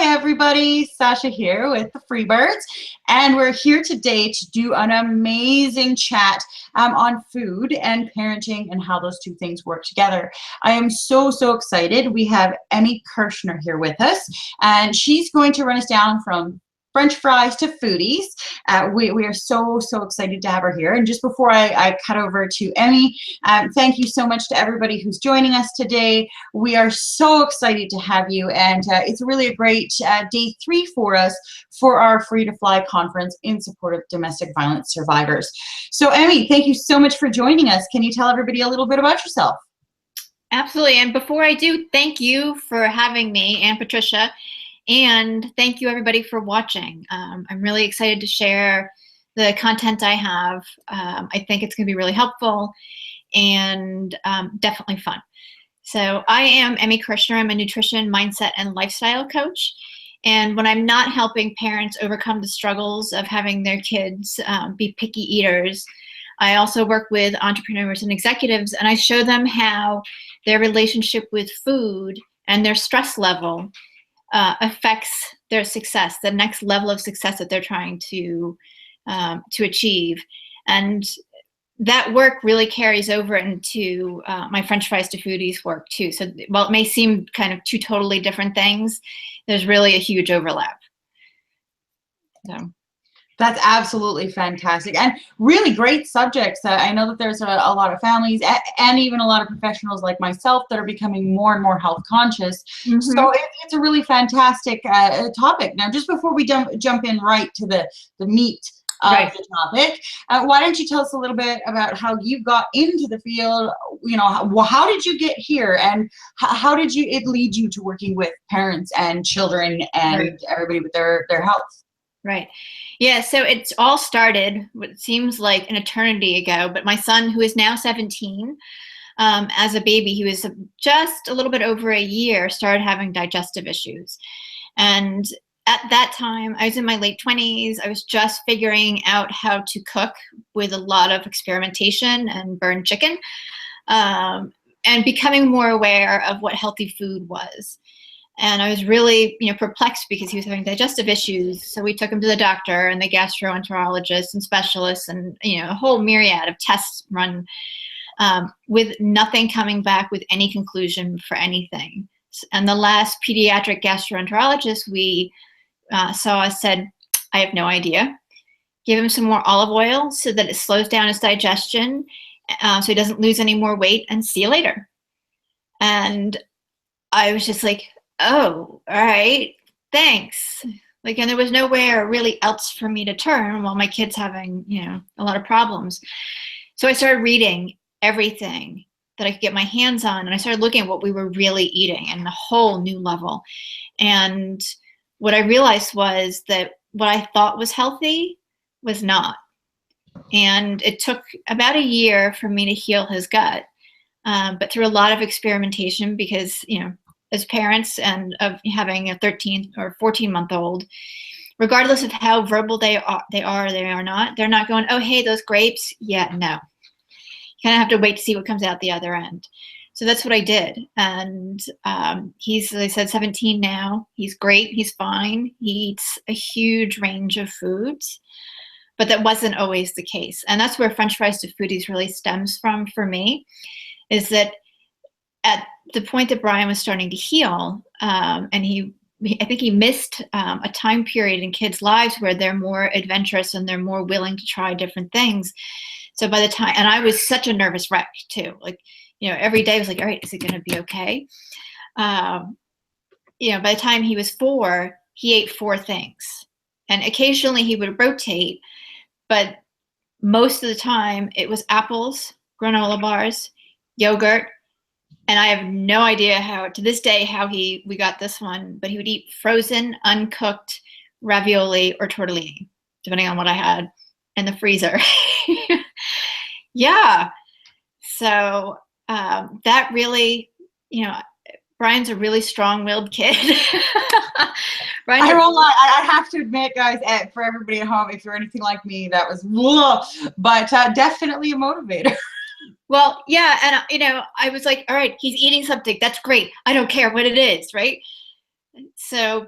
everybody, Sasha here with the Freebirds, and we're here today to do an amazing chat on food and parenting and how those two things work together. I am so excited. We have Emi Kirschner here with us, and she's going to run us down from French fries to foodies. We are so excited to have her here. And just before I cut over to Emi, thank you so much to everybody who's joining us today. We are so excited to have you, and it's really a great day 3 for us for our Free to Fly conference in support of domestic violence survivors. So Emi, thank you so much for joining us. Can you tell everybody a little bit about yourself? Absolutely. And before I do, thank you for having me and Patricia. And thank you everybody for watching. I'm really excited to share the content I have. I think it's going to be really helpful and definitely fun. So I am Emi Kirschner. I'm a nutrition, mindset, and lifestyle coach. And when I'm not helping parents overcome the struggles of having their kids be picky eaters, I also work with entrepreneurs and executives, and I show them how their relationship with food and their stress level affects their success, the next level of success that they're trying to achieve. And that work really carries over into my French fries to foodies work too. So while it may seem kind of two totally different things, there's really a huge overlap. So. That's absolutely fantastic and really great subjects. I know that there's a lot of families and even a lot of professionals like myself that are becoming more and more health conscious. Mm-hmm. So it's a really fantastic topic. Now, just before we jump in right to the meat of the topic, why don't you tell us a little bit about how you got into the field? You know, how did you get here, and how did it lead you to working with parents and children and everybody with their health? Right. Yeah, so it's all started, what seems like an eternity ago, but my son, who is now 17, as a baby, he was just a little bit over a year, started having digestive issues. And at that time, I was in my late 20s. I was just figuring out how to cook with a lot of experimentation and burned chicken, and becoming more aware of what healthy food was. And I was really, perplexed because he was having digestive issues. So we took him to the doctor and the gastroenterologist and specialists and, a whole myriad of tests run with nothing coming back with any conclusion for anything. And the last pediatric gastroenterologist we saw said, I have no idea. Give him some more olive oil so that it slows down his digestion so he doesn't lose any more weight, and see you later. And I was just like, oh, all right, thanks. And there was nowhere really else for me to turn while my kid's having, a lot of problems. So I started reading everything that I could get my hands on, and I started looking at what we were really eating and a whole new level. And what I realized was that what I thought was healthy was not. And it took about a year for me to heal his gut, but through a lot of experimentation, because, as parents and of having a 13 or 14-month-old, regardless of how verbal they are not, they're not going, oh, hey, those grapes. Yeah, no. You kind of have to wait to see what comes out the other end. So that's what I did. And he's, as I said, 17 now. He's great. He's fine. He eats a huge range of foods, but that wasn't always the case. And that's where French fries to foodies really stems from for me, is that at the point that Brian was starting to heal, and I think he missed a time period in kids' lives where they're more adventurous and they're more willing to try different things. So by the time, and I was such a nervous wreck too, every day I was like, all right, is it going to be okay? By the time he was 4, he ate 4 things, and occasionally he would rotate, but most of the time it was apples, granola bars, yogurt. And I have no idea how, to this day, how we got this one, but he would eat frozen, uncooked ravioli or tortellini, depending on what I had in the freezer. Yeah. So that really, Brian's a really strong-willed kid. I won't lie. I have to admit, guys, for everybody at home, if you're anything like me, that was, but definitely a motivator. Well, yeah, and I was like, all right, he's eating something. That's great. I don't care what it is, right? So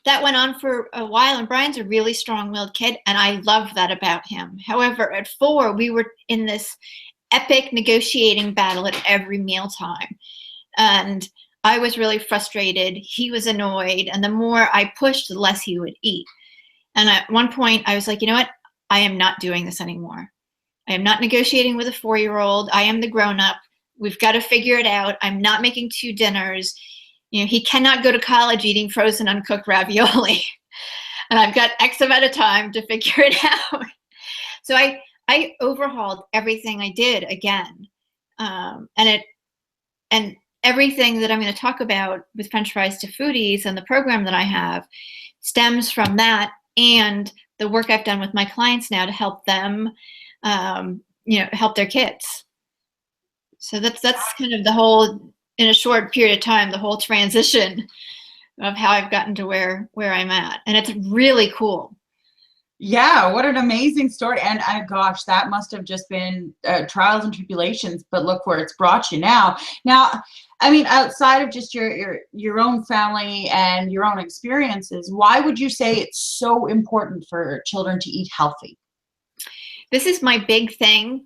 that went on for a while, and Brian's a really strong-willed kid, and I love that about him. However, at 4, we were in this epic negotiating battle at every mealtime. And I was really frustrated. He was annoyed. And the more I pushed, the less he would eat. And at one point, I was like, you know what? I am not doing this anymore. I am not negotiating with a 4-year-old. I am the grown-up. We've got to figure it out. I'm not making 2 dinners. You know, he cannot go to college eating frozen uncooked ravioli. And I've got X amount of time to figure it out. So I overhauled everything I did again. And everything that I'm going to talk about with French Fries to Foodies and the program that I have stems from that, and the work I've done with my clients now to help them, help their kids. So that's kind of the whole, in a short period of time, the whole transition of how I've gotten to where I'm at. And it's really cool. Yeah, what an amazing story. And gosh, that must have just been trials and tribulations, but look where it's brought you now. Now, I mean, outside of just your own family and your own experiences, why would you say it's so important for children to eat healthy? This is my big thing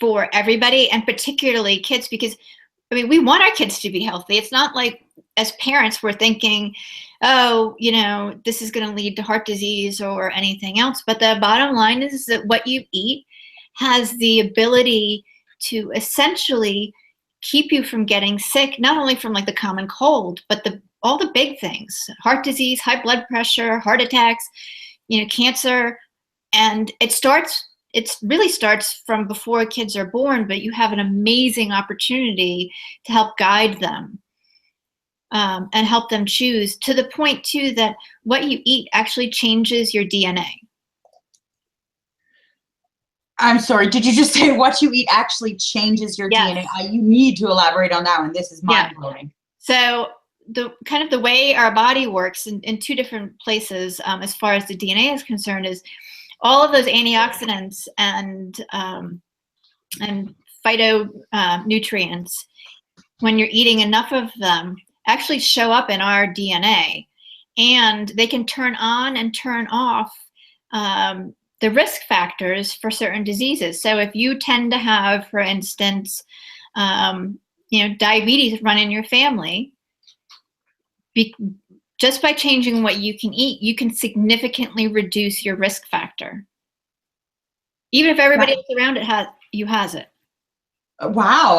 for everybody, and particularly kids, because I mean, we want our kids to be healthy. It's not like as parents we're thinking, oh, this is going to lead to heart disease or anything else. But the bottom line is that what you eat has the ability to essentially keep you from getting sick, not only from like the common cold, but all the big things: heart disease, high blood pressure, heart attacks, cancer. And it really starts from before kids are born, but you have an amazing opportunity to help guide them and help them choose, to the point too that what you eat actually changes your DNA. I'm sorry, did you just say what you eat actually changes your Yes. DNA? You need to elaborate on that one. This is mind-blowing. So the way our body works in 2 different places, as far as the DNA is concerned, is all of those antioxidants and phytonutrients, when you're eating enough of them, actually show up in our DNA, and they can turn on and turn off the risk factors for certain diseases. So if you tend to have, for instance, diabetes run in your family, just by changing what you can eat, you can significantly reduce your risk factor. Even if everybody else around it has it. Wow,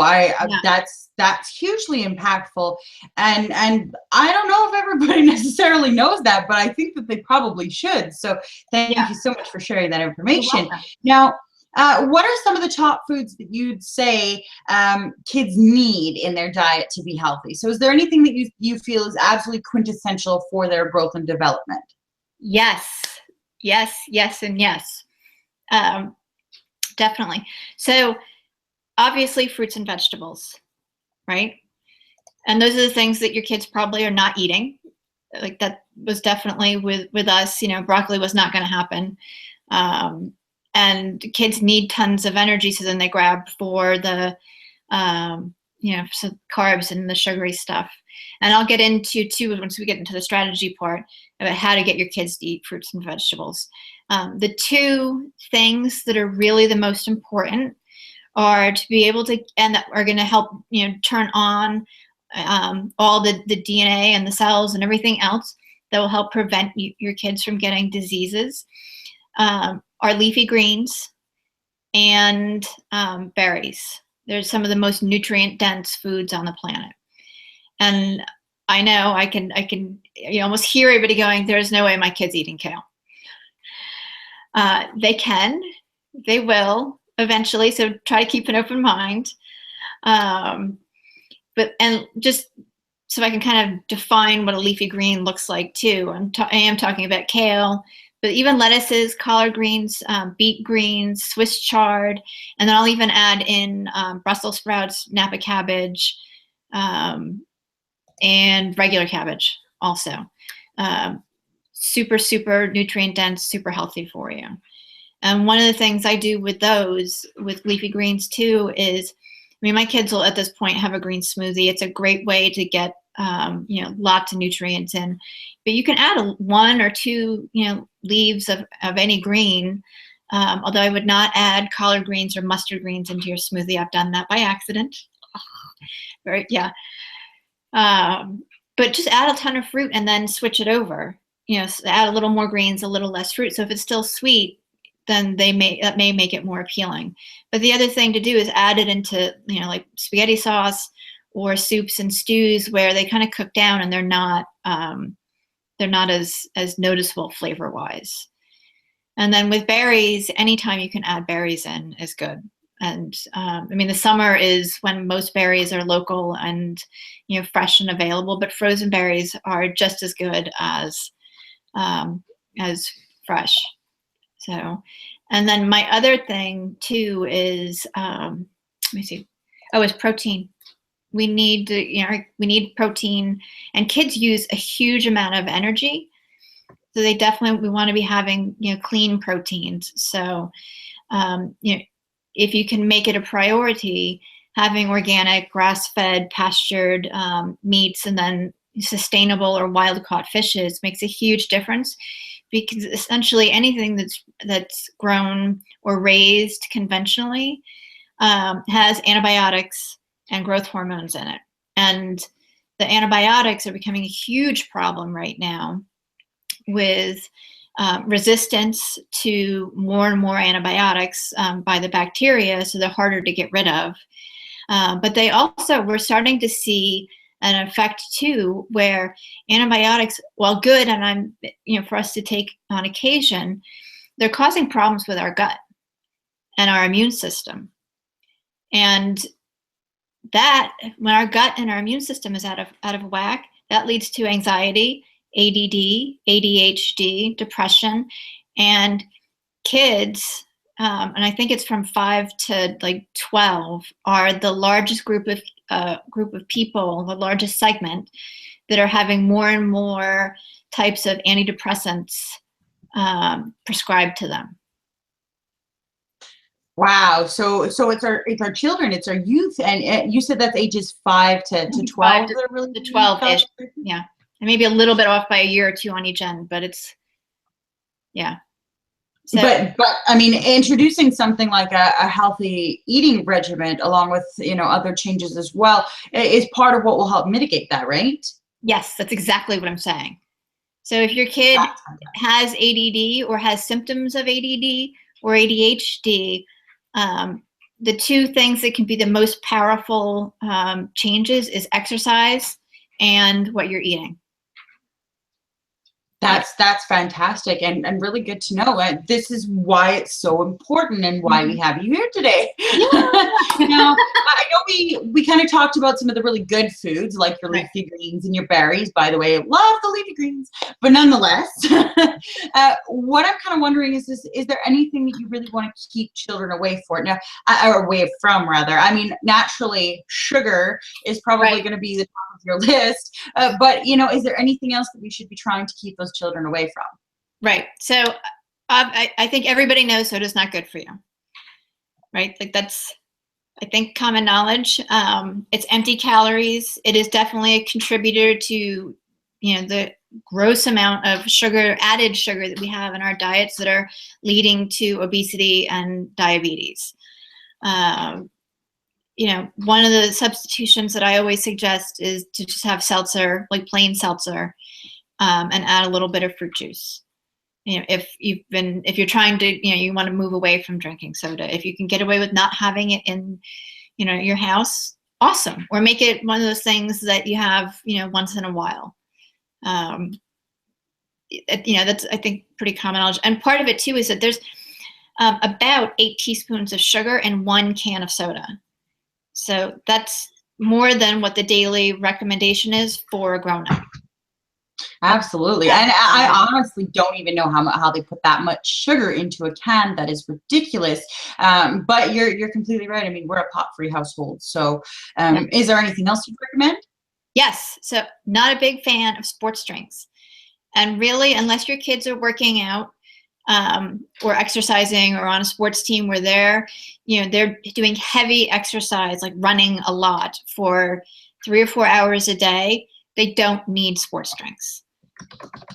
that's hugely impactful, and I don't know if everybody necessarily knows that, but I think that they probably should. So thank you so much for sharing that information. Now, what are some of the top foods that you'd say kids need in their diet to be healthy? So is there anything that you feel is absolutely quintessential for their growth and development? Yes, and yes. Definitely. So obviously fruits and vegetables, right? And those are the things that your kids probably are not eating. Like that was definitely with us, broccoli was not going to happen. And kids need tons of energy, so then they grab for the, carbs and the sugary stuff. And I'll get into too, once we get into the strategy part, about how to get your kids to eat fruits and vegetables. The 2 things that are really the most important are to be able to, and that are going to help, turn on all the DNA and the cells and everything else that will help prevent your kids from getting diseases, are leafy greens and berries. They're some of the most nutrient-dense foods on the planet. And I know I can almost hear everybody going, there's no way my kid's eating kale. They will eventually, so try to keep an open mind. But just so I can kind of define what a leafy green looks like too, I am talking about kale, but even lettuces, collard greens, beet greens, Swiss chard, and then I'll even add in Brussels sprouts, Napa cabbage, and regular cabbage also. Super, super nutrient dense, super healthy for you. And one of the things I do with leafy greens too, is, my kids will at this point have a green smoothie. It's a great way to get lots of nutrients in. But you can add one or two, leaves of any green. Although I would not add collard greens or mustard greens into your smoothie. I've done that by accident. Right? Yeah. But just add a ton of fruit and then switch it over. Add a little more greens, a little less fruit. So if it's still sweet, then that may make it more appealing. But the other thing to do is add it into, like spaghetti sauce or soups and stews where they kind of cook down and they're not as noticeable flavor wise. And then with berries, anytime you can add berries in is good. And the summer is when most berries are local and fresh and available, but frozen berries are just as good as fresh. So, and then my other thing too is let me see. Oh, is protein. We need protein, and kids use a huge amount of energy. So we want to be having, clean proteins. So, if you can make it a priority, having organic, grass-fed, pastured meats, and then sustainable or wild-caught fishes makes a huge difference, because essentially anything that's grown or raised conventionally has antibiotics and growth hormones in it. And the antibiotics are becoming a huge problem right now, with resistance to more and more antibiotics by the bacteria, so they're harder to get rid of. But we're starting to see an effect too, where antibiotics, while good and for us to take on occasion, they're causing problems with our gut and our immune system. And that, when our gut and our immune system is out of whack, that leads to anxiety, ADD, ADHD, depression, and kids, and I think it's from 5 to 12, are the largest group of people, the largest segment, that are having more and more types of antidepressants prescribed to them. Wow. So it's our children, it's our youth, and you said that's ages 5 to 12. 5 to 12-ish. Yeah. And maybe a little bit off by a year or two on each end, but it's, yeah. So, but introducing something like a healthy eating regimen along with, other changes as well is part of what will help mitigate that, right? Yes, that's exactly what I'm saying. So if your kid has ADD or has symptoms of ADD or ADHD, the two things that can be the most powerful changes is exercise and what you're eating. That's fantastic and really good to know. This is why it's so important and why we have you here today. Yeah. Now, I know we kind of talked about some of the really good foods, like your leafy greens and your berries. By the way, I love the leafy greens. But nonetheless, what I'm kind of wondering is there anything that you really want to keep children away from, rather? Naturally, sugar is probably going to be the top of your list. But, is there anything else that we should be trying to keep those children away from? Right. So I think everybody knows soda's not good for you. Right? That's, I think, common knowledge. It's empty calories. It is definitely a contributor to, the gross amount of added sugar that we have in our diets that are leading to obesity and diabetes. One of the substitutions that I always suggest is to just have seltzer, like plain seltzer, and add a little bit of fruit juice. If you're trying to, you want to move away from drinking soda, if you can get away with not having it in, your house, awesome. Or make it one of those things that you have, once in a while. That's, I think, pretty common knowledge. And part of it too is that there's about 8 teaspoons of sugar in 1 can of soda. So that's more than what the daily recommendation is for a grown-up. Absolutely. And I honestly don't even know how they put that much sugar into a can. That is ridiculous. But you're completely right. We're a pot-free household. So is there anything else you'd recommend? Yes. So not a big fan of sports drinks. And really, unless your kids are working out or exercising or on a sports team where they're doing heavy exercise, like running a lot for 3 or 4 hours a day, they don't need sports drinks.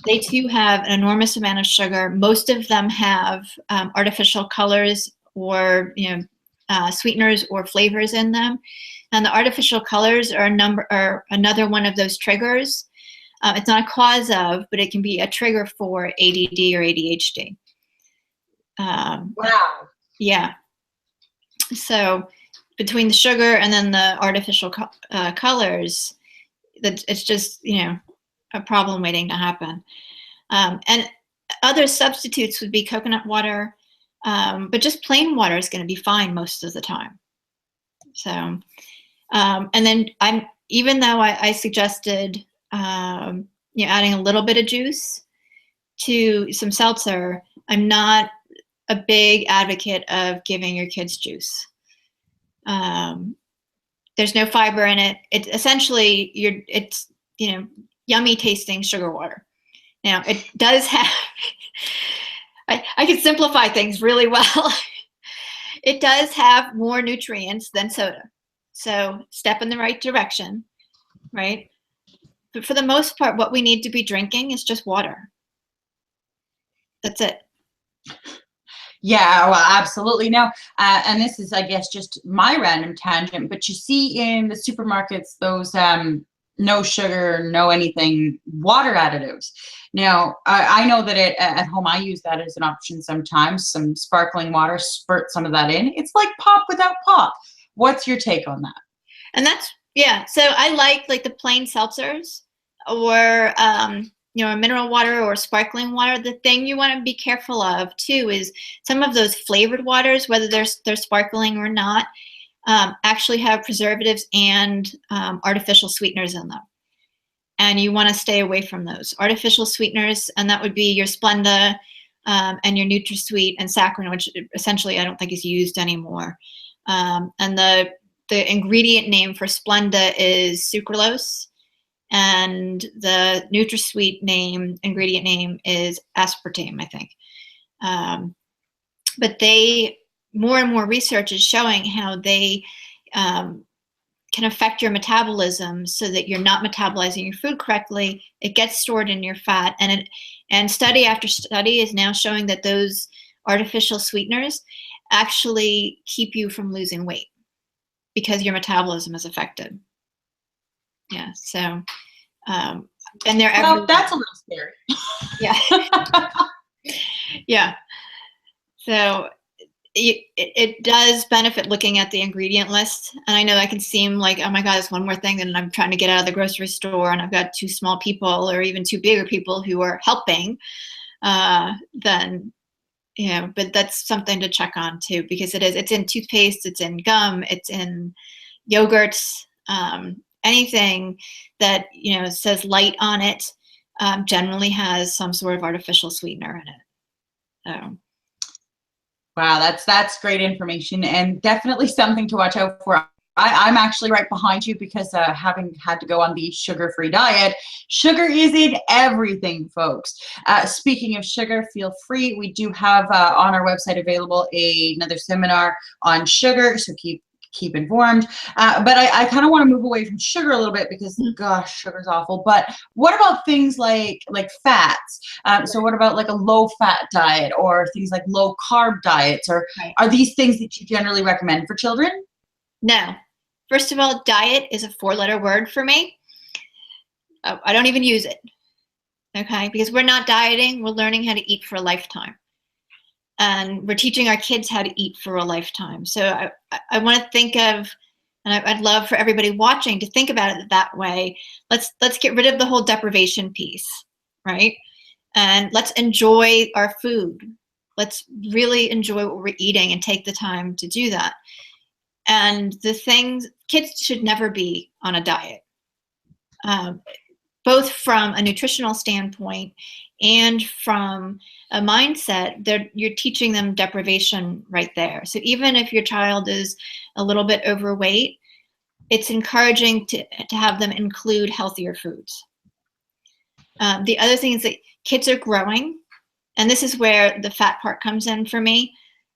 They too have an enormous amount of sugar. Most of them have artificial colors or sweeteners or flavors in them, and the artificial colors are another one of those triggers. It's not a cause of, but it can be a trigger for ADD or ADHD. Wow. Yeah. So between the sugar and then the artificial colors, it's just a problem waiting to happen. And other substitutes would be coconut water, but just plain water is going to be fine most of the time. So, and then even though I suggested adding a little bit of juice to some seltzer, I'm not a big advocate of giving your kids juice. There's no fiber in it. It's essentially it's yummy tasting sugar water. Now it does have, I can simplify things really well. It does have more nutrients than soda. So step in the right direction, right? But for the most part, what we need to be drinking is just water. That's it. Yeah, well, absolutely. Now, and this is, I guess, just my random tangent, but you see in the supermarkets those no sugar, no anything water additives. Now, I know that at home I use that as an option sometimes. Some sparkling water, spurt some of that in. It's like pop without pop. What's your take on that? And that's, yeah. So I like the plain seltzers or mineral water or sparkling water. The thing you want to be careful of too is some of those flavored waters, whether they're sparkling or not, actually have preservatives and artificial sweeteners in them. And you want to stay away from those artificial sweeteners, and that would be your Splenda and your NutraSweet and saccharin, which essentially I don't think is used anymore. And the ingredient name for Splenda is sucralose, and the NutraSweet ingredient name is aspartame, I think. But more and more research is showing how they can affect your metabolism so that you're not metabolizing your food correctly. It gets stored in your fat, and study after study is now showing that those artificial sweeteners actually keep you from losing weight because your metabolism is affected. Yeah, so and they're well, that's a little scary. Yeah. Yeah. So it does benefit looking at the ingredient list. And I know that can seem like, oh my God, it's one more thing that I'm trying to get out of the grocery store and I've got two small people or even two bigger people who are helping, then, but that's something to check on too, because it's in toothpaste, it's in gum, it's in yogurts, anything that, says light on it, generally has some sort of artificial sweetener in it. So. Wow, that's great information and definitely something to watch out for. I'm actually right behind you because having had to go on the sugar-free diet, sugar is in everything, folks. Speaking of sugar, feel free. We do have on our website available another seminar on sugar, so keep informed. But I kind of want to move away from sugar a little bit because, gosh, sugar's awful. But what about things like fats? So what about like a low-fat diet or things like low-carb diets? Or are these things that you generally recommend for children? No. First of all, diet is a 4-letter word for me. I don't even use it, okay? Because we're not dieting. We're learning how to eat for a lifetime. And we're teaching our kids how to eat for a lifetime. So I want to think of, and I'd love for everybody watching to think about it that way. Let's get rid of the whole deprivation piece, right? And let's enjoy our food. Let's really enjoy what we're eating and take the time to do that. And kids should never be on a diet, both from a nutritional standpoint and from a mindset. You're teaching them deprivation right there. So even if your child is a little bit overweight, it's encouraging to have them include healthier foods. The other thing is that kids are growing, and this is where the fat part comes in for me.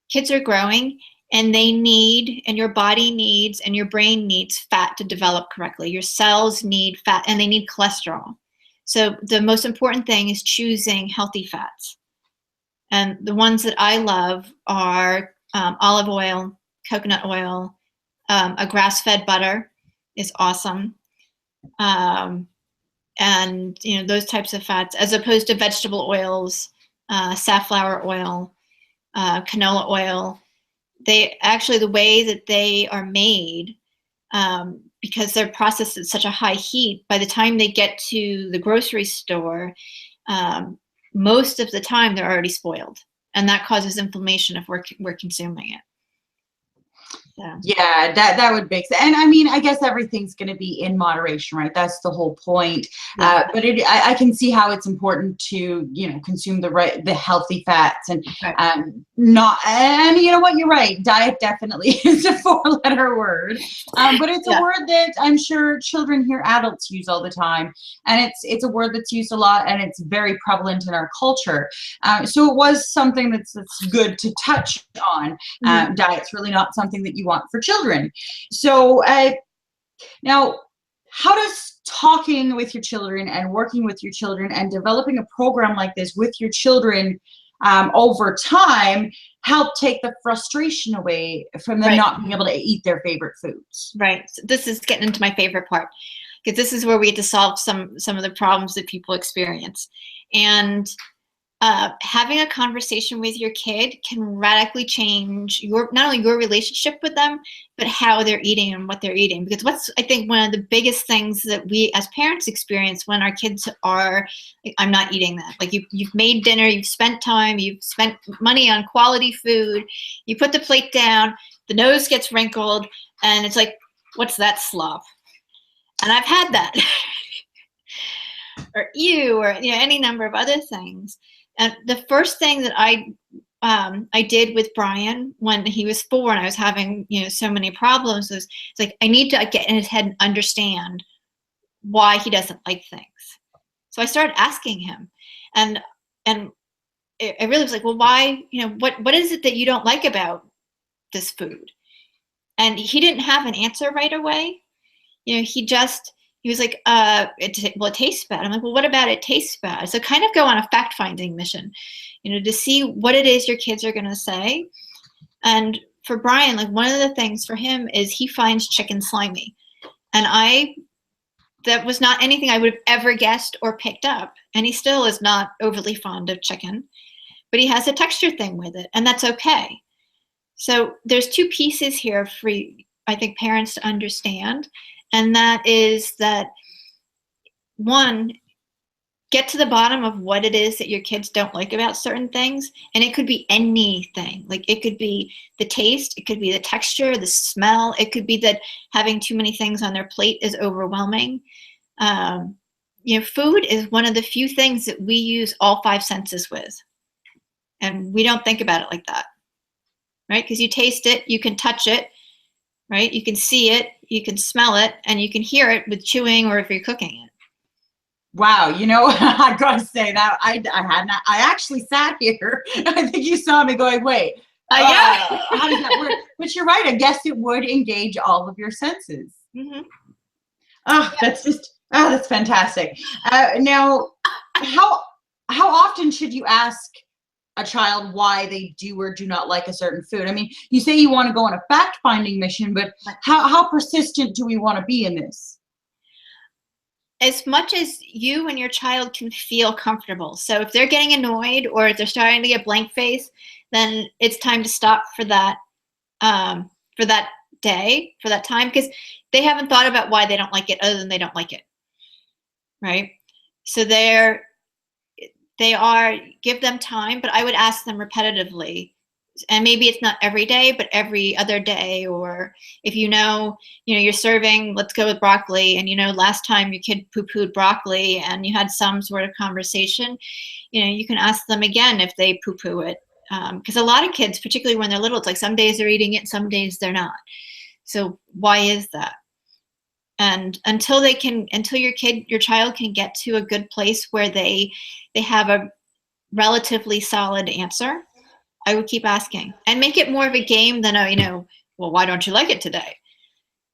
Kids are growing, and your body needs, and your brain needs fat to develop correctly. Your cells need fat, and they need cholesterol. So the most important thing is choosing healthy fats. And the ones that I love are olive oil, coconut oil, a grass-fed butter is awesome. And those types of fats, as opposed to vegetable oils, safflower oil, canola oil. They actually, the way that they are made, because they're processed at such a high heat, by the time they get to the grocery store, most of the time they're already spoiled, and that causes inflammation if we're consuming it. Yeah, that would make sense. And I mean, I guess everything's going to be in moderation, right? That's the whole point. Yeah. But I can see how it's important to, consume the healthy fats and not. And you know what? You're right. Diet definitely is a 4-letter word, but it's a word that I'm sure children hear adults use all the time, and it's a word that's used a lot, and it's very prevalent in our culture. So it was something that's good to touch on. Diet's really not something that you want for children. So now, how does talking with your children and working with your children and developing a program like this with your children over time help take the frustration away from them not being able to eat their favorite foods? Right. So this is getting into my favorite part, because this is where we get to solve some of the problems that people experience. And having a conversation with your kid can radically change not only your relationship with them, but how they're eating and what they're eating. Because what's, I think, one of the biggest things that we as parents experience when our kids are like, I'm not eating that. Like you've made dinner, you've spent time, you've spent money on quality food, you put the plate down, the nose gets wrinkled, and it's like, what's that slop? And I've had that. Or ew, or any number of other things. And the first thing that I did with Brian when he was 4 and I was having so many problems was it's like I need to get in his head and understand why he doesn't like things. So I started asking him, and it really was like, well, why? What is it that you don't like about this food? And he didn't have an answer right away. He was like, it tastes bad. I'm like, well, what about it tastes bad? So kind of go on a fact-finding mission, to see what it is your kids are going to say. And for Brian, like one of the things for him is he finds chicken slimy. And that was not anything I would have ever guessed or picked up. And he still is not overly fond of chicken, but he has a texture thing with it, and that's okay. So there's 2 pieces here for, I think, parents to understand. And that is that, one, get to the bottom of what it is that your kids don't like about certain things. And it could be anything. Like it could be the taste, it could be the texture, the smell. It could be that having too many things on their plate is overwhelming. Food is one of the few things that we use all 5 senses with. And we don't think about it like that, right? Because you taste it, you can touch it, right? You can see it, you can smell it, and you can hear it with chewing or if you're cooking it. Wow, I gotta say that I actually sat here. I think you saw me going, wait, yeah. How does that work? But you're right. I guess it would engage all of your senses. Mm-hmm. Oh, that's fantastic. Now, how often should you ask a child why they do or do not like a certain food? I mean, you say you want to go on a fact-finding mission, but how persistent do we want to be in this? As much as you and your child can feel comfortable. So if they're getting annoyed or if they're starting to get blank face, then it's time to stop for that day, for that time, because they haven't thought about why they don't like it other than they don't like it, right? So give them time, but I would ask them repetitively. And maybe it's not every day, but every other day. Or if you're serving, let's go with broccoli, and last time your kid poo-pooed broccoli and you had some sort of conversation, you can ask them again if they poo-poo it. Because a lot of kids, particularly when they're little, it's like some days they're eating it, some days they're not. So why is that? And until your child can get to a good place where they have a relatively solid answer, I would keep asking and make it more of a game than a, well, why don't you like it today?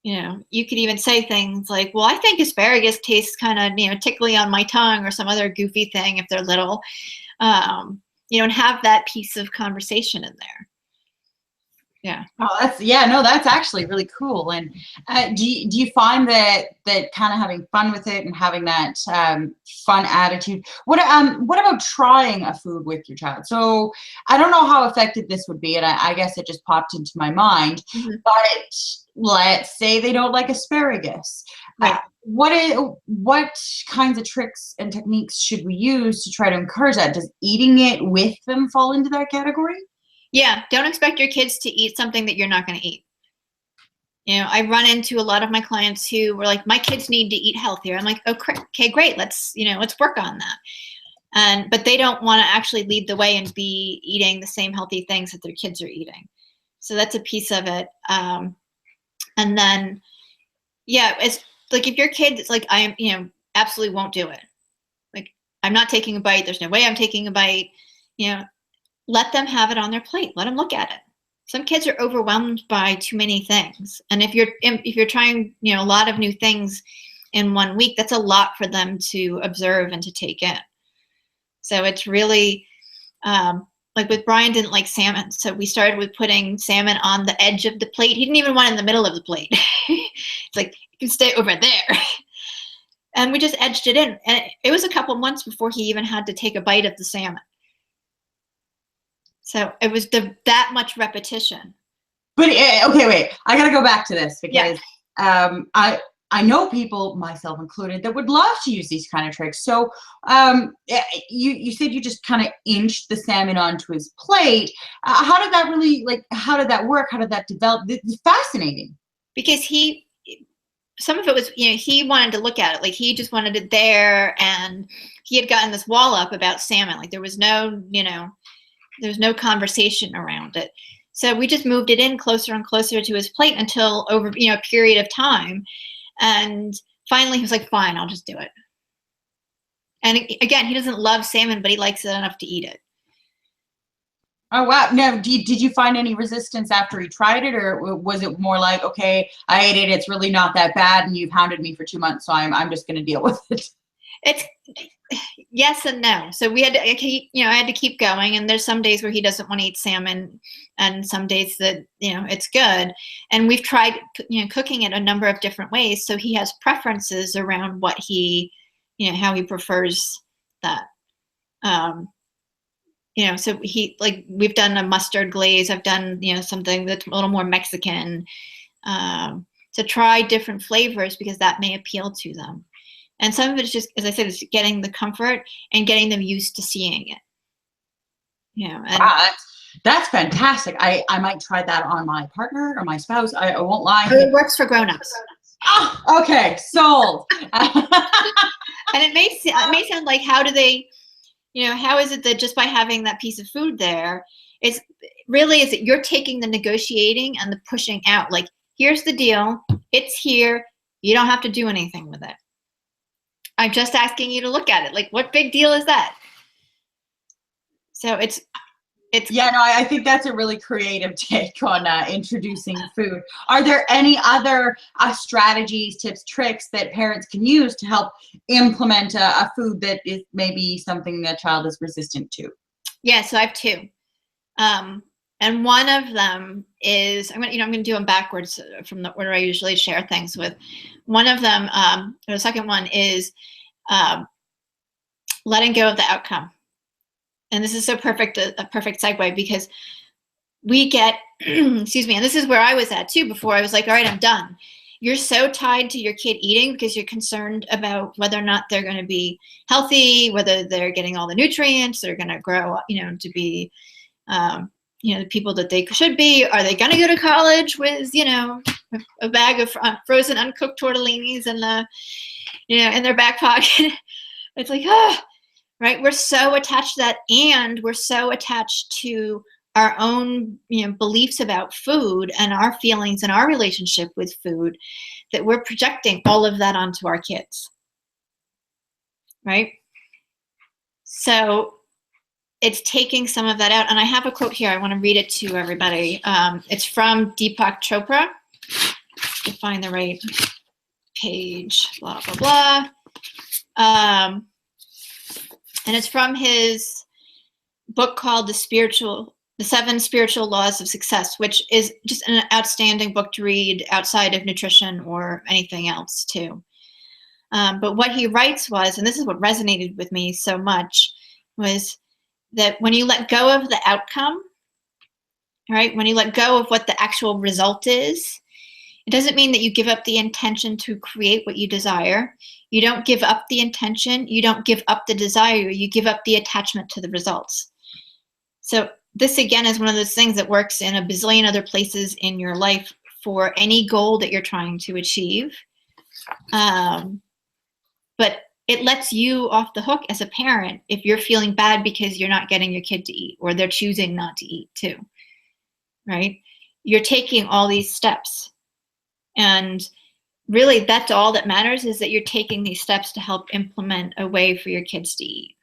You could even say things like, well, I think asparagus tastes kind of, tickly on my tongue, or some other goofy thing if they're little, and have that piece of conversation in there. Yeah. Oh, that's actually really cool. And do you find that kind of having fun with it and having that fun attitude? What about trying a food with your child? So I don't know how effective this would be, and I guess it just popped into my mind. Mm-hmm. But let's say they don't like asparagus. Right. What kinds of tricks and techniques should we use to try to encourage that? Does eating it with them fall into that category? Yeah, don't expect your kids to eat something that you're not going to eat. I run into a lot of my clients who were like, my kids need to eat healthier. I'm like, okay, great. Let's work on that. But they don't want to actually lead the way and be eating the same healthy things that their kids are eating. So that's a piece of it. And then, yeah, it's like, if your kid is like, I am, absolutely won't do it. Like, I'm not taking a bite. There's no way I'm taking a bite. Let them have it on their plate. Let them look at it. Some kids are overwhelmed by too many things. And if you're trying, a lot of new things in 1 week, that's a lot for them to observe and to take in. So it's really, like with Brian didn't like salmon. So we started with putting salmon on the edge of the plate. He didn't even want it in the middle of the plate. It's like, you can stay over there. And we just edged it in. And it was a couple months before he even had to take a bite of the salmon. So it was that much repetition. But okay, wait. I got to go back to this because I know people, myself included, that would love to use these kind of tricks. So you said you just kind of inched the salmon onto his plate. How did that really, how did that work? How did that develop? It's fascinating. Because some of it was, he wanted to look at it. Like, he just wanted it there, and he had gotten this wall up about salmon. Like, there was no, there's no conversation around it. So we just moved it in closer and closer to his plate until over, a period of time. And finally he was like, fine, I'll just do it. And again, he doesn't love salmon, but he likes it enough to eat it. Oh, wow. Now, did you find any resistance after he tried it, or was it more like, okay, I ate it, it's really not that bad, and you've hounded me for 2 months, so I'm just going to deal with it? It's yes and no. So we had to, I had to keep going. And there's some days where he doesn't want to eat salmon, and some days that, it's good. And we've tried, cooking it a number of different ways. So he has preferences around what he, how he prefers that. So we've done a mustard glaze. I've done, something that's a little more Mexican, to try different flavors because that may appeal to them. And some of it is just, as I said, it's getting the comfort and getting them used to seeing it. And wow, that's fantastic. I might try that on my partner or my spouse. I won't lie. It works for grown-ups. Oh, okay, sold. And it may sound like, how do they, how is it that just by having that piece of food there, is that you're taking the negotiating and the pushing out. Like, here's the deal. It's here. You don't have to do anything with it. I'm just asking you to look at it. Like, what big deal is that? So it's yeah, no, I think that's a really creative take on introducing food. Are there any other strategies, tips, tricks that parents can use to help implement a food that is maybe something that child is resistant to? Yeah, so I have two. And one of them is, I'm going to do them backwards from the order I usually share things with. One of them, or the second one, is letting go of the outcome. And this is so perfect, a perfect segue, because we get, excuse me, and this is where I was at too before. I was like, all right, I'm done. You're so tied to your kid eating because you're concerned about whether or not they're going to be healthy, whether they're getting all the nutrients, they're going to grow, to be, the people that they should be. Are they going to go to college with, a bag of frozen uncooked tortellinis in in their back pocket? It's like, right? We're so attached to that, and we're so attached to our own, beliefs about food and our feelings and our relationship with food, that we're projecting all of that onto our kids, right? So it's taking some of that out. And I have a quote here. I want to read it to everybody. It's from Deepak Chopra. To find the right page, blah, blah, blah. And it's from his book called The 7 Spiritual Laws of Success, which is just an outstanding book to read outside of nutrition or anything else too. But what he writes was, and this is what resonated with me so much, was that when you let go of the outcome, right, when you let go of what the actual result is, it doesn't mean that you give up the intention to create what you desire. You don't give up the intention. You don't give up the desire. You give up the attachment to the results. So this, again, is one of those things that works in a bazillion other places in your life for any goal that you're trying to achieve. But it lets you off the hook as a parent if you're feeling bad because you're not getting your kid to eat, or they're choosing not to eat too, right? You're taking all these steps. And really, that's all that matters, is that you're taking these steps to help implement a way for your kids to eat.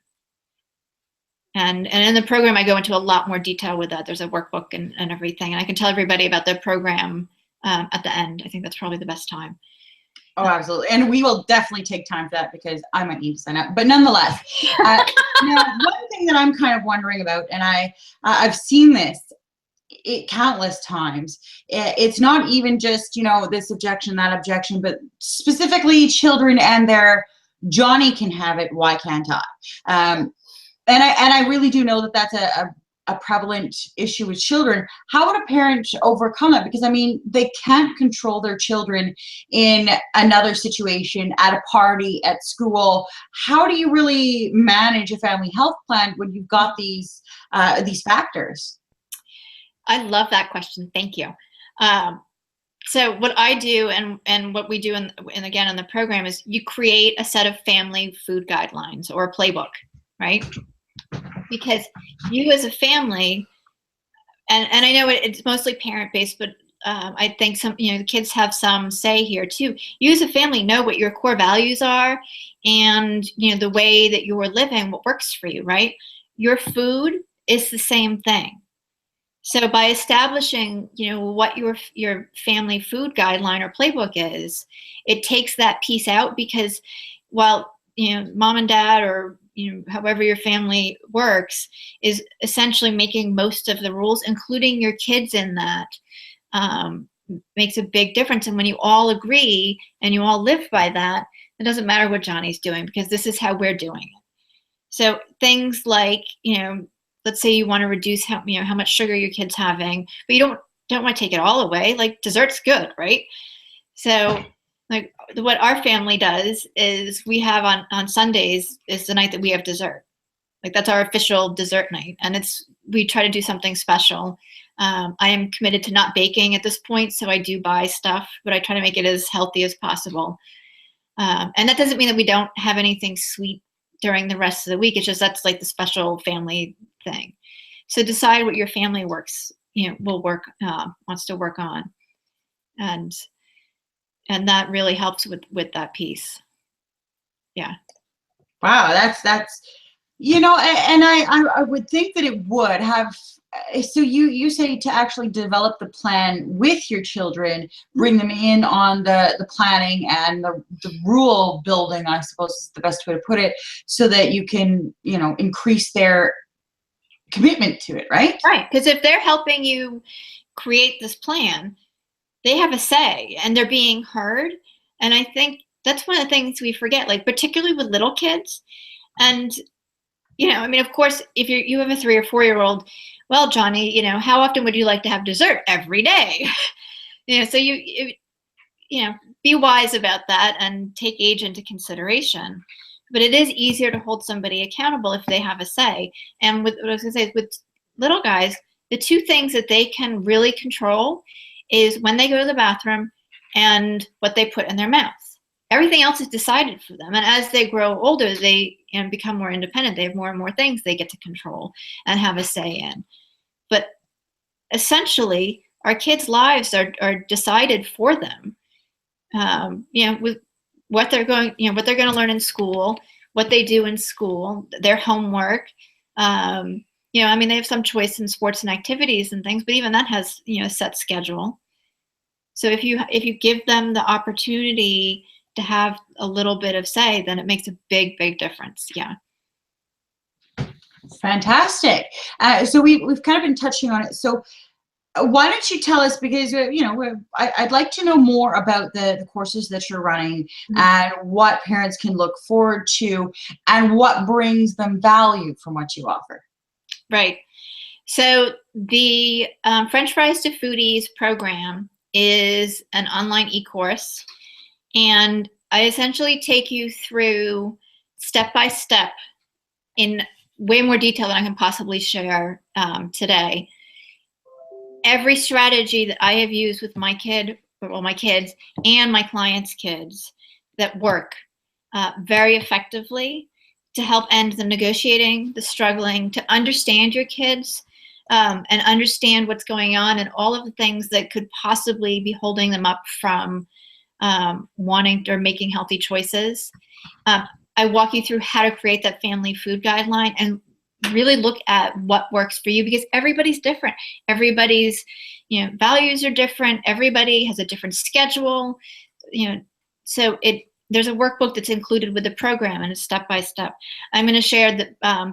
And in the program, I go into a lot more detail with that. There's a workbook and everything. And I can tell everybody about the program at the end. I think that's probably the best time. Oh, absolutely. And we will definitely take time for that, because I might need to sign up. But nonetheless, now, one thing that I'm kind of wondering about, and I've seen this countless times. It's not even just, this objection, that objection, but specifically children and their Johnny can have it, why can't I? And I really do know that that's a prevalent issue with children. How would a parent overcome it? Because, I mean, they can't control their children in another situation, at a party, at school. How do you really manage a family health plan when you've got these factors? I love that question. Thank you. So what I do and what we do and again in the program is you create a set of family food guidelines or a playbook, right? Because you as a family, and I know it's mostly parent-based, but I think the kids have some say here too. You as a family know what your core values are, and the way that you're living, what works for you, right? Your food is the same thing. So by establishing, what your family food guideline or playbook is, it takes that piece out, because while, mom and dad or, however your family works is essentially making most of the rules, including your kids in that, makes a big difference. And when you all agree and you all live by that, it doesn't matter what Johnny's doing, because this is how we're doing it. So things like, let's say you want to reduce how much sugar your kid's having, but you don't want to take it all away. Like, dessert's good, right? So like what our family does is we have on Sundays is the night that we have dessert. Like, that's our official dessert night. And we try to do something special. I am committed to not baking at this point, so I do buy stuff, but I try to make it as healthy as possible. And that doesn't mean that we don't have anything sweet during the rest of the week. It's just that's like the special family thing. So decide what your family wants to work on, and that really helps with that piece. Yeah. Wow, that's and I would think that it would have. So you say to actually develop the plan with your children, bring them in on the planning and the rule building, I suppose is the best way to put it, so that you can, increase their commitment to it, right? Right, because if they're helping you create this plan, they have a say and they're being heard. And I think that's one of the things we forget, like particularly with little kids. And of course, if you have a 3 or 4 year old, well, Johnny, how often would you like to have dessert? Every day. So you be wise about that and take age into consideration. But it is easier to hold somebody accountable if they have a say. And what I was going to say is, with little guys, the 2 things that they can really control is when they go to the bathroom and what they put in their mouth. Everything else is decided for them. And as they grow older, they become more independent. They have more and more things they get to control and have a say in. But essentially, our kids' lives are decided for them. With what they're going to learn in school, what they do in school, their homework, You know, I mean, they have some choice in sports and activities and things, but even that has, you know, a set schedule. So if you give them the opportunity to have a little bit of say, then it makes a big, big difference. Yeah. Fantastic. So we've kind of been touching on it. So why don't you tell us, because I'd like to know more about the courses that you're running and what parents can look forward to and what brings them value from what you offer. Right. So the French Fries to Foodies program is an online e-course, and I essentially take you through step by step in way more detail than I can possibly share today. Every strategy that I have used with my kids and my clients' kids that work very effectively to help end the negotiating, the struggling, to understand your kids and understand what's going on and all of the things that could possibly be holding them up from wanting or making healthy choices. I walk you through how to create that family food guideline and really look at what works for you, because everybody's different. Everybody's, you know, values are different. Everybody has a different schedule, you know, so there's a workbook that's included with the program, and it's step by step. I'm going to share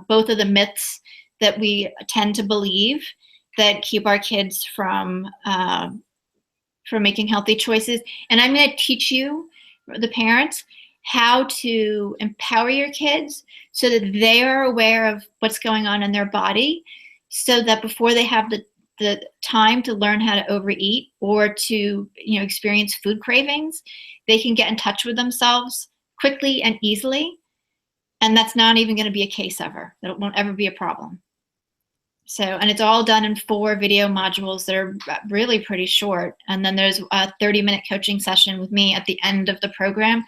both of the myths that we tend to believe that keep our kids from making healthy choices. And I'm going to teach you, the parents, how to empower your kids so that they are aware of what's going on in their body, so that before they have the time to learn how to overeat or to, you know, experience food cravings, they can get in touch with themselves quickly and easily. And that's not even going to be a case ever. That won't ever be a problem. So, and it's all done in 4 video modules that are really pretty short. And then there's a 30-minute coaching session with me at the end of the program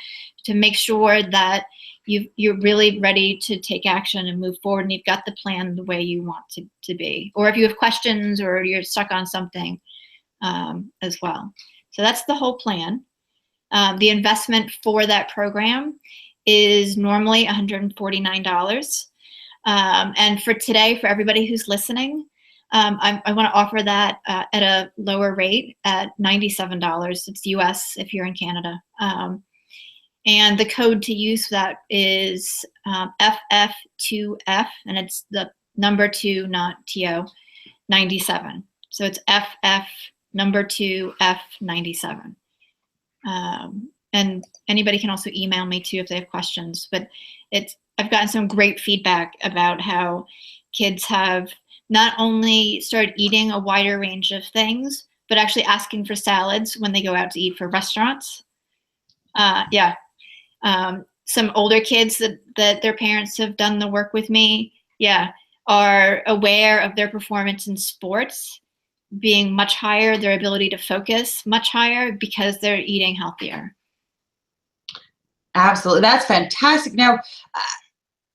to make sure that you're really ready to take action and move forward, and you've got the plan the way you want to be. Or if you have questions or you're stuck on something as well. So that's the whole plan. The investment for that program is normally $149. And for today, for everybody who's listening, I want to offer that at a lower rate at $97. It's US if you're in Canada. And the code to use that is FF2F, and it's the number 2, not TO, 97. So it's FF number 2 F97. And anybody can also email me too if they have questions. But I've gotten some great feedback about how kids have not only started eating a wider range of things, but actually asking for salads when they go out to eat for restaurants. Yeah. Some older kids that their parents have done the work with me, are aware of their performance in sports being much higher, their ability to focus much higher because they're eating healthier. Absolutely. That's fantastic. Now,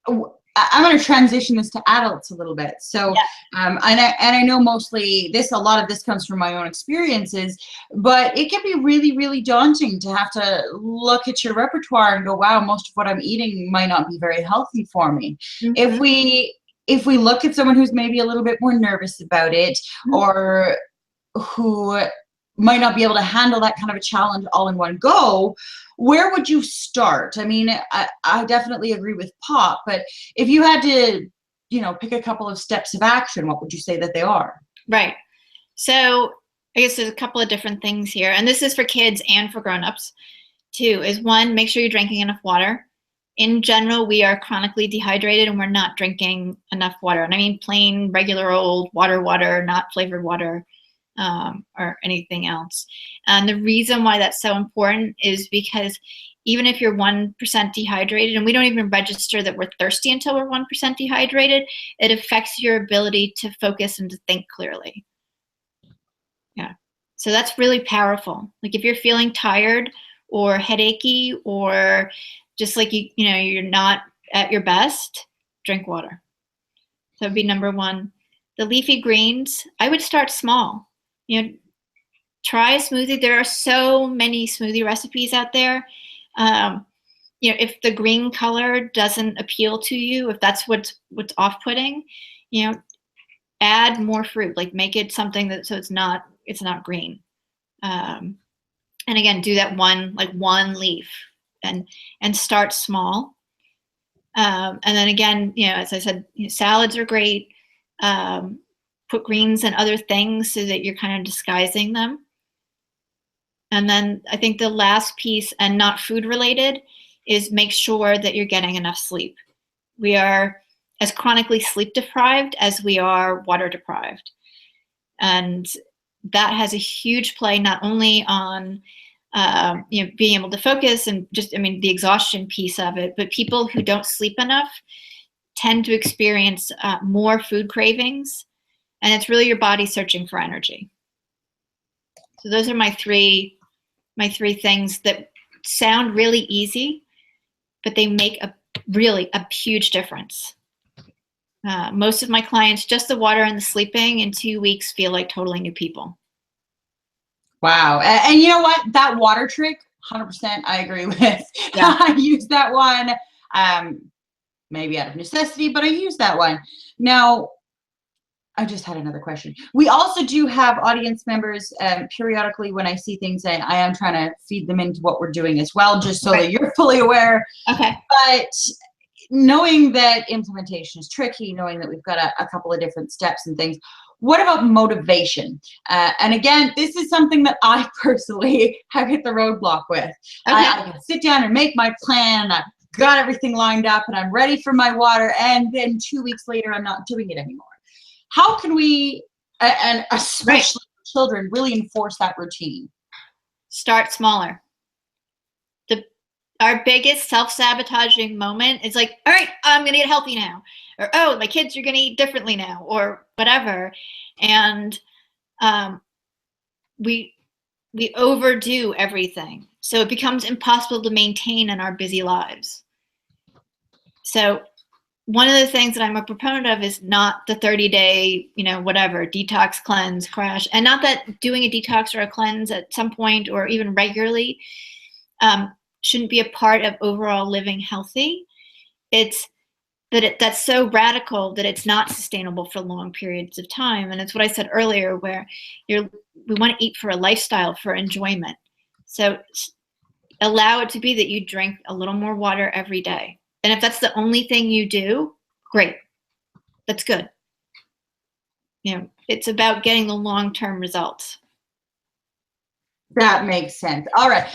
I'm going to transition this to adults a little bit. So, and I know mostly a lot of this comes from my own experiences, but it can be really, really daunting to have to look at your repertoire and go, wow, most of what I'm eating might not be very healthy for me. Mm-hmm. If we look at someone who's maybe a little bit more nervous about it, or who might not be able to handle that kind of a challenge all in one go, where would you start? I mean, I definitely agree with Pop, but if you had to, pick a couple of steps of action, what would you say that they are? Right. So I guess there's a couple of different things here, and this is for kids and for grown-ups too, is one, make sure you're drinking enough water. In general, we are chronically dehydrated and we're not drinking enough water. And I mean plain, regular old water, not flavored water. Or anything else. And the reason why that's so important is because even if you're 1% dehydrated, and we don't even register that we're thirsty until we're 1% dehydrated, it affects your ability to focus and to think clearly. Yeah. So that's really powerful. Like if you're feeling tired or headachy or just like you're not at your best, drink water. So that'd be number one. The leafy greens, I would start small. Try a smoothie. There are so many smoothie recipes out there. If the green color doesn't appeal to you, if that's what's off-putting, add more fruit, like make it something that, so it's not green. And again, do that one leaf, and start small. And then again, as I said, salads are great. Put greens and other things so that you're kind of disguising them. And then I think the last piece, and not food related, is make sure that you're getting enough sleep. We are as chronically sleep deprived as we are water deprived. And that has a huge play not only on being able to focus and just, the exhaustion piece of it, but people who don't sleep enough tend to experience more food cravings, and it's really your body searching for energy. So those are my three things that sound really easy, but they make a huge difference. Most of my clients, just the water and the sleeping, in 2 weeks feel like totally new people. Wow. And you know what? That water trick, 100% I agree with. Yeah. I use that one, maybe out of necessity, but I use that one. Now, I just had another question. We also do have audience members periodically when I see things, and I am trying to feed them into what we're doing as well, just so that you're fully aware. Okay. But knowing that implementation is tricky, knowing that we've got a couple of different steps and things, what about motivation? And again, this is something that I personally have hit the roadblock with. Okay. I can sit down and make my plan, I've got everything lined up, and I'm ready for my water, and then 2 weeks later, I'm not doing it anymore. How can we, and especially children, really enforce that routine? Start smaller. Our biggest self-sabotaging moment is like, all right, I'm going to eat healthy now. Or, oh, my kids are going to eat differently now, or whatever. And we overdo everything. So it becomes impossible to maintain in our busy lives. So one of the things that I'm a proponent of is not the 30-day, whatever, detox, cleanse, crash. And not that doing a detox or a cleanse at some point or even regularly shouldn't be a part of overall living healthy. It's that that's so radical that it's not sustainable for long periods of time. And it's what I said earlier, where we want to eat for a lifestyle, for enjoyment. So allow it to be that you drink a little more water every day. And if that's the only thing you do, great. That's good. It's about getting the long-term results. That makes sense. All right.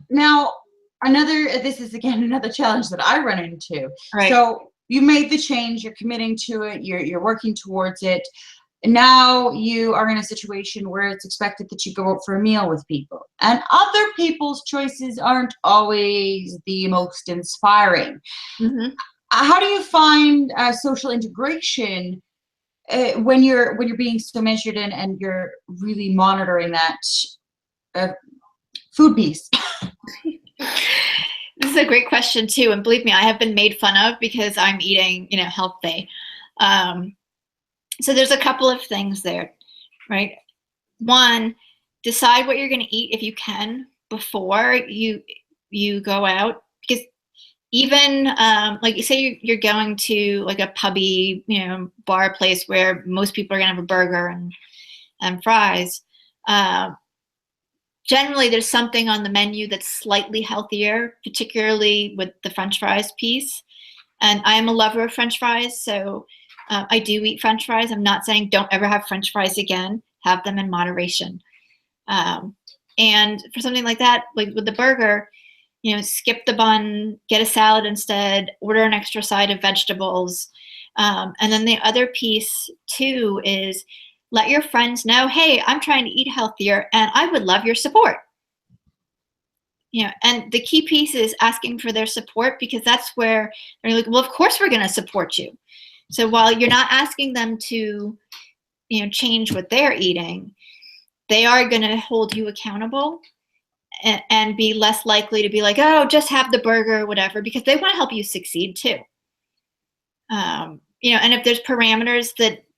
Now, this is again another challenge that I run into. Right. So you made the change, you're committing to it, you're working towards it. Now you are in a situation where it's expected that you go out for a meal with people, and other people's choices aren't always the most inspiring. Mm-hmm. How do you find social integration when you're being so measured in and you're really monitoring that food piece? This is a great question too, and believe me, I have been made fun of because I'm eating, healthy. So there's a couple of things there, right? One, decide what you're going to eat if you can before you go out, because even like you say you're going to like a pubby, bar place where most people are going to have a burger and fries. Generally, there's something on the menu that's slightly healthier, particularly with the French fries piece. And I'm a lover of French fries, so I do eat French fries. I'm not saying don't ever have French fries again. Have them in moderation. And for something like that, like with the burger, skip the bun, get a salad instead, order an extra side of vegetables. And then the other piece too is let your friends know, hey, I'm trying to eat healthier and I would love your support. And the key piece is asking for their support, because that's where they're like, well, of course we're going to support you. So while you're not asking them to, change what they're eating, they are going to hold you accountable and be less likely to be like, oh, just have the burger or whatever, because they want to help you succeed too. And if there's parameters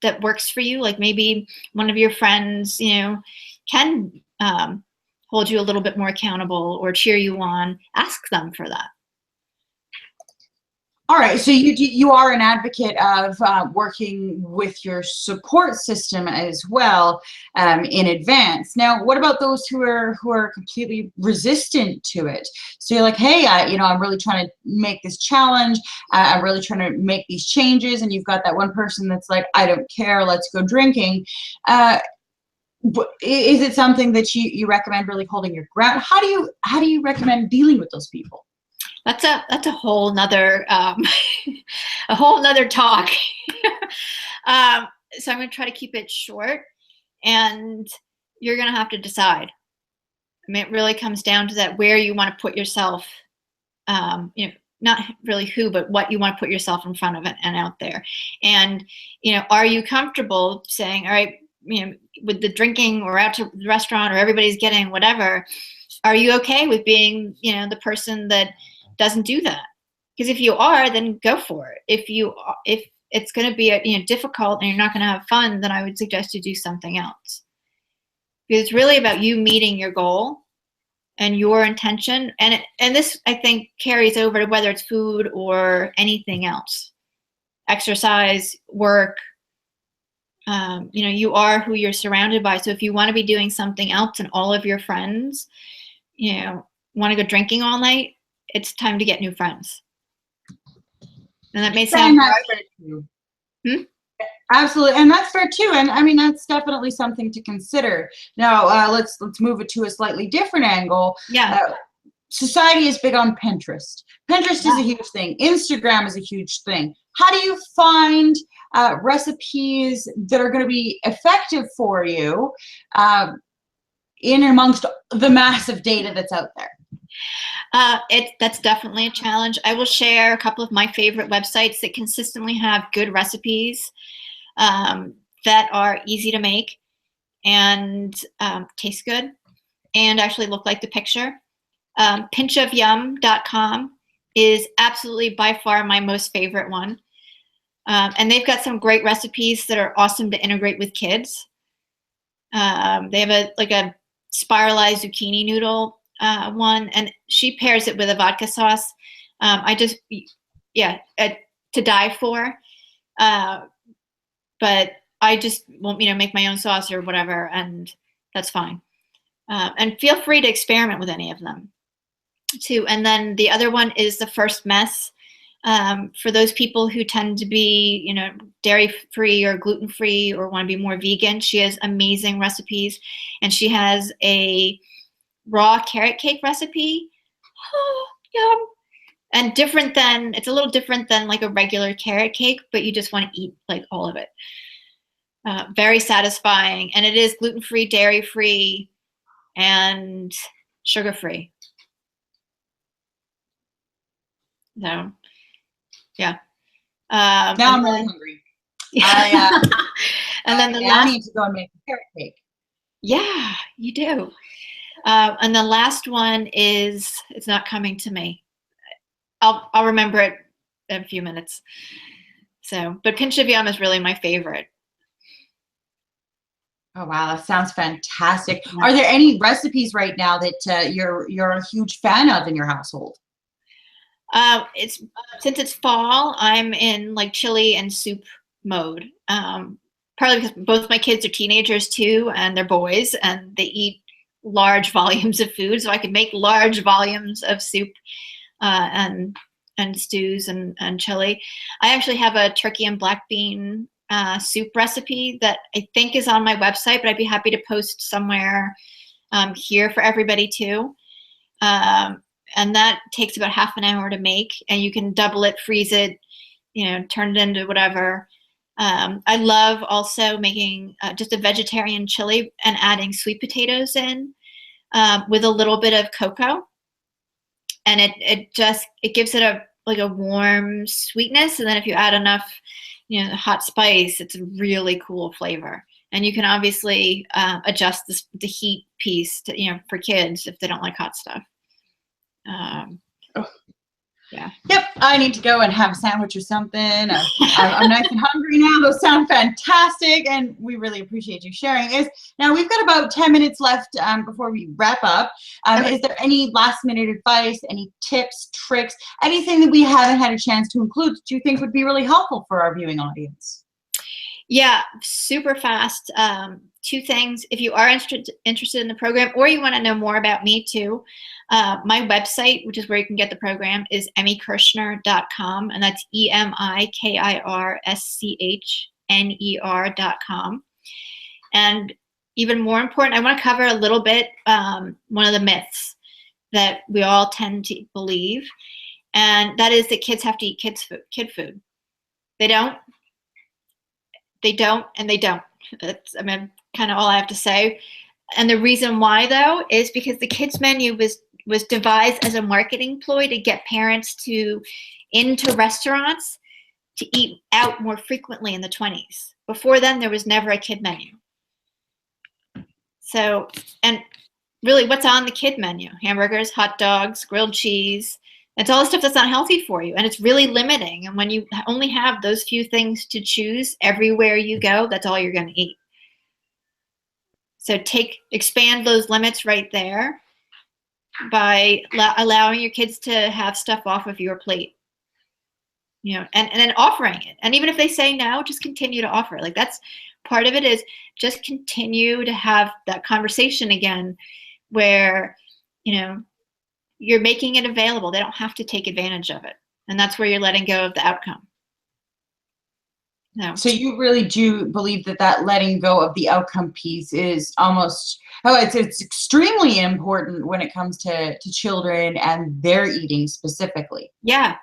that works for you, like maybe one of your friends, can hold you a little bit more accountable or cheer you on, ask them for that. All right, so you are an advocate of working with your support system as well in advance. Now, what about those who are completely resistant to it? So you're like, hey, I'm really trying to make this challenge. I'm really trying to make these changes, and you've got that one person that's like, I don't care, let's go drinking. Is it something that you recommend really holding your ground? How do you recommend dealing with those people? That's a whole nother a whole nother talk. So I'm going to try to keep it short, and you're going to have to decide. I mean, it really comes down to that, where you want to put yourself. Not really who, but what you want to put yourself in front of it and out there. And are you comfortable saying, all right, with the drinking, or out to the restaurant, or everybody's getting whatever? Are you okay with being, the person that doesn't do that? Because if you are, then go for it. If it's going to be difficult and you're not going to have fun, then I would suggest you do something else. Because it's really about you meeting your goal and your intention, and this, I think, carries over to whether it's food or anything else, exercise, work. You are who you're surrounded by. So if you want to be doing something else and all of your friends, want to go drinking all night, it's time to get new friends. And that may sound hard. Absolutely, and that's fair too. And I mean, that's definitely something to consider. Now, let's move it to a slightly different angle. Yeah. Society is big on Pinterest. Pinterest is a huge thing. Instagram is a huge thing. How do you find recipes that are going to be effective for you in amongst the massive data that's out there? That's definitely a challenge. I will share a couple of my favorite websites that consistently have good recipes that are easy to make and taste good and actually look like the picture. Pinchofyum.com is absolutely by far my most favorite one. And they've got some great recipes that are awesome to integrate with kids. They have a spiralized zucchini noodle one, and she pairs it with a vodka sauce. To die for. But I just won't, make my own sauce or whatever, and that's fine. And feel free to experiment with any of them too. And then the other one is The First Mess. For those people who tend to be, dairy-free or gluten-free or want to be more vegan, she has amazing recipes. And she has a raw carrot cake recipe. Oh, yum. And it's a little different than like a regular carrot cake, but you just want to eat like all of it. Very satisfying. And it is gluten-free, dairy-free, and sugar-free. So, yeah. Now I'm really hungry. And then I need to go and make a carrot cake. Yeah, you do. And the last one is, it's not coming to me. I'll remember it in a few minutes. So, but Pinch of Yum is really my favorite. Oh wow, that sounds fantastic. Yeah. Are there any recipes right now that you're a huge fan of in your household? Since it's fall, I'm in like chili and soup mode. Partly because both my kids are teenagers too, and they're boys, and they eat large volumes of food, so I could make large volumes of soup and stews and chili. I actually have a turkey and black bean soup recipe that I think is on my website, but I'd be happy to post somewhere here for everybody too. And that takes about half an hour to make, and you can double it, freeze it, turn it into whatever. I love also making just a vegetarian chili and adding sweet potatoes in with a little bit of cocoa, and it gives it a warm sweetness. And then if you add enough, hot spice, it's a really cool flavor. And you can obviously adjust the heat piece to, for kids if they don't like hot stuff. Yeah. Yep, I need to go and have a sandwich or something. I'm nice and hungry now. Those sound fantastic, and we really appreciate you sharing. Now we've got about 10 minutes left before we wrap up. Okay. Is there any last minute advice, any tips, tricks, anything that we haven't had a chance to include that you think would be really helpful for our viewing audience? Yeah, super fast. Two things. If you are interested in the program, or you want to know more about me too, my website, which is where you can get the program, is emikirschner.com, and that's EMIKIRSCHNER.com. And even more important, I want to cover a little bit one of the myths that we all tend to believe, and that is that kids have to eat kid food. They don't. They don't, and they don't. That's, I mean, kind of all I have to say. And the reason why, though, is because the kids menu was devised as a marketing ploy to get parents into restaurants to eat out more frequently in the 20s. Before then, there was never a kid menu. So, and really, what's on the kid menu? Hamburgers, hot dogs, grilled cheese. It's all the stuff that's not healthy for you, and it's really limiting. And when you only have those few things to choose everywhere you go, that's all you're going to eat. So expand those limits right there by allowing your kids to have stuff off of your plate, you know, and then offering it. And even if they say no, just continue to offer. Like, that's part of it, is just continue to have that conversation again where, you know, you're making it available. They don't have to take advantage of it. And that's where you're letting go of the outcome. No. So you really do believe that letting go of the outcome piece is it's extremely important when it comes to children and their eating specifically. Yeah.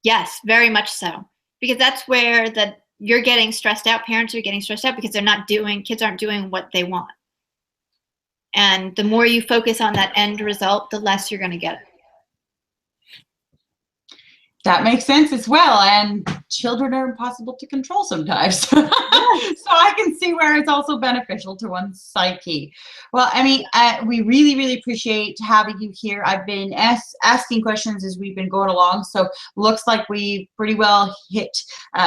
Yes, very much so. Because that's where you're getting stressed out. Parents are getting stressed out because kids aren't doing what they want. And the more you focus on that end result, the less you're going to get it. That makes sense as well. And children are impossible to control sometimes. So I can see where it's also beneficial to one's psyche. Well, Emi, we really, really appreciate having you here. I've been asking questions as we've been going along. So looks like we pretty well hit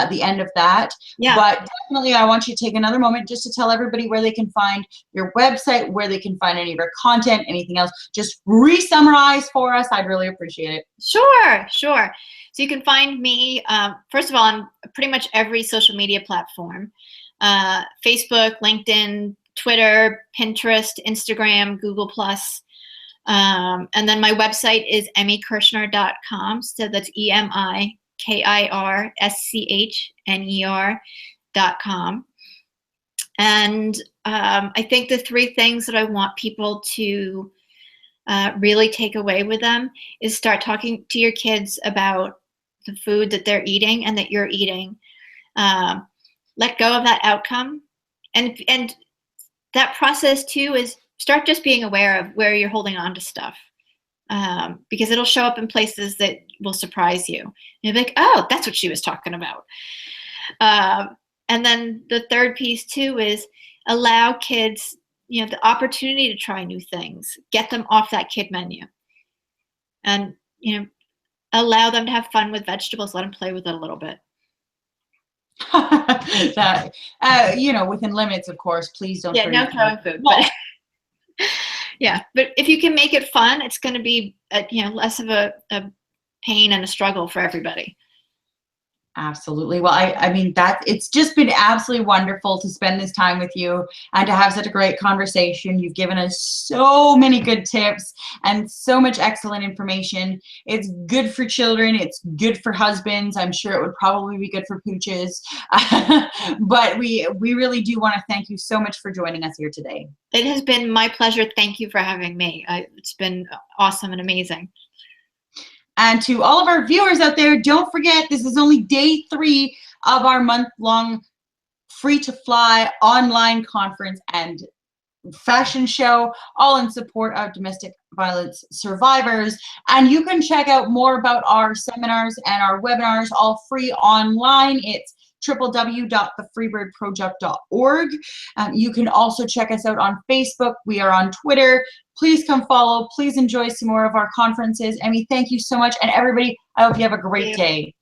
the end of that. Yeah. But definitely I want you to take another moment just to tell everybody where they can find your website, where they can find any of your content, anything else. Just re-summarize for us. I'd really appreciate it. Sure. So you can find me, first of all, on pretty much every social media platform, Facebook, LinkedIn, Twitter, Pinterest, Instagram, Google+. And then my website is emikirschner.com. So that's EMIKIRSCHNER.com. And I think the three things that I want people to really take away with them is start talking to your kids about the food that they're eating and that you're eating. Let go of that outcome, and that process too is start just being aware of where you're holding on to stuff, because it'll show up in places that will surprise you. You'll be like, oh, that's what she was talking about. And then the third piece too is allow kids, you know, the opportunity to try new things. Get them off that kid menu, and, you know, allow them to have fun with vegetables. Let them play with it a little bit. That, you know, within limits, of course. Please don't. Yeah, no throwing food. But yeah, but if you can make it fun, it's going to be less of a pain and a struggle for everybody. Absolutely. Well, I mean, it's just been absolutely wonderful to spend this time with you and to have such a great conversation. You've given us so many good tips and so much excellent information. It's good for children. It's good for husbands. I'm sure it would probably be good for pooches. But we really do want to thank you so much for joining us here today. It has been my pleasure. Thank you for having me. It's been awesome and amazing. And to all of our viewers out there, don't forget, this is only day 3 of our month-long free-to-fly online conference and fashion show, all in support of domestic violence survivors. And you can check out more about our seminars and our webinars, all free online. It's www.thefreebirdproject.org. You can also check us out on Facebook. We are on Twitter. Please come follow. Please enjoy some more of our conferences. Emi, thank you so much. And everybody, I hope you have a great day.